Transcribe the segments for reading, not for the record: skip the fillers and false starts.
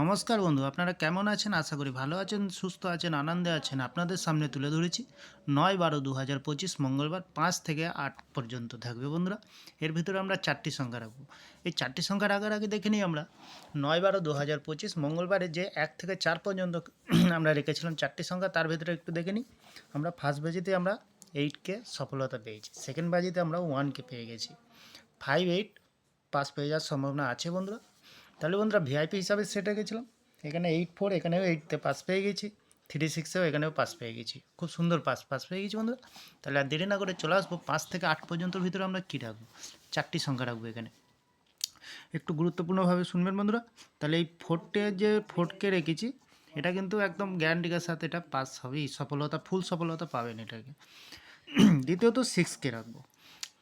নমস্কার বন্ধু, আপনারা কেমন আছেন? আশা করি ভালো আছেন, সুস্থ আছেন, আনন্দে আছেন। আপনাদের সামনে তুলে ধরেছি 9-12-2025 মঙ্গলবার 5 থেকে 8 পর্যন্ত থাকবে বন্ধুরা। এর ভিতরে আমরা 4টি সংখ্যা রাখবো। এই 4টি সংখ্যা রাখার আগে দেখে নিই আমরা 9-12-2025 মঙ্গলবারে যে 1 থেকে 4 পর্যন্ত আমরা রেখেছিলাম 4টি সংখ্যা, তার ভিতরে একটু দেখে নিই। আমরা ফার্স্ট বাজিতে আমরা 8কে সফলতা পেয়েছি, সেকেন্ড বাজিতে আমরা 1কে পেয়ে গেছি, 5-8 পাস পেয়ে যাওয়ার সম্ভাবনা আছে বন্ধুরা। তাহলে বন্ধুরা ভিআইপি হিসাবে সেটে গেছিলাম, এখানে 8-4, এখানেও 8তে পাস পেয়ে গেছি, 3-6এও এখানেও পাস পেয়ে গেছি, খুব সুন্দর পাস পেয়ে গেছি বন্ধুরা। তাহলে আর দেরি না করে চলে আসবো 5 থেকে 8 পর্যন্তর ভিতরে আমরা কী রাখবো, 4টি সংখ্যা রাখবো এখানে। একটু গুরুত্বপূর্ণভাবে শুনবেন বন্ধুরা। তাহলে এই 4কে রেখেছি, এটা কিন্তু একদম গ্যারান্টিকার সাথে এটা পাস হবেই, সফলতা ফুল সফলতা পাবেন এটাকে। দ্বিতীয়ত 6কে রাখবো,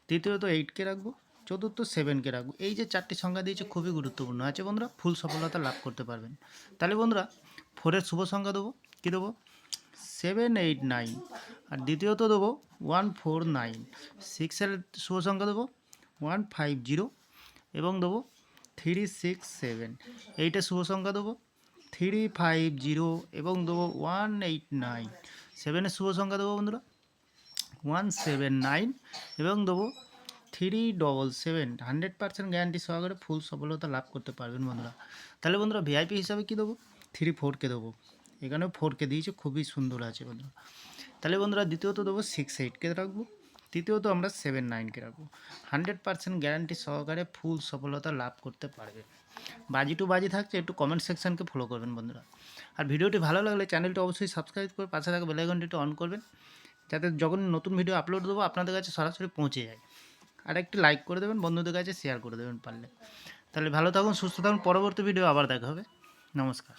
তৃতীয়ত 8কে রাখবো, চতুর্থ 7কে রাখবো। এই যে 4টি সংখ্যা দিয়েছে খুবই গুরুত্বপূর্ণ আছে বন্ধুরা, ফুল সফলতা লাভ করতে পারবেন। তাহলে বন্ধুরা 4-এর শুভ সংখ্যা দেবো, কী দেবো? 7-8-9। আর দ্বিতীয়ত দেবো 1-4-9। 6-এর শুভ সংখ্যা দেবো 1-5-0 এবং দেবো 3-6-7। 8-এর শুভ সংখ্যা দেবো 3-5-0 এবং দেবো 1-8-9। 7-এর শুভ সংখ্যা দেবো বন্ধুরা 1-7-9 এবং দেবো 3-7-7। 100% গ্যারান্টি সহকারে ফুল সফলতা লাভ করতে পারবেন বন্ধুরা। তাহলে বন্ধুরা ভিআইপি হিসাবে কী দেবো? 3-4কে দেবো, এখানেও 4কে দিয়েছে, খুবই সুন্দর আছে বন্ধুরা। তাহলে বন্ধুরা দ্বিতীয়ত দেবো 6-8কে রাখবো, তৃতীয়ত আমরা 7-9কে রাখবো। 100% গ্যারান্টি সহকারে ফুল সফলতা লাভ করতে পারবে। বাজি টু বাজি থাকছে, একটু কমেন্ট সেকশানকে ফলো করবেন বন্ধুরা। আর ভিডিওটি ভালো লাগলে চ্যানেলটি অবশ্যই সাবস্ক্রাইব করে পাশে থাকা বেল আইকনটি অন করবেন, যাতে যখন নতুন ভিডিও আপলোড দেবো আপনাদের কাছে সরাসরি পৌঁছে যায়। আর একটি লাইক করে দেবেন, বন্ধুদের কাছে শেয়ার করে দেবেন পারলে। তাহলে ভালো থাকুন, সুস্থ থাকুন, পরবর্তী ভিডিও আবার দেখা হবে। নমস্কার।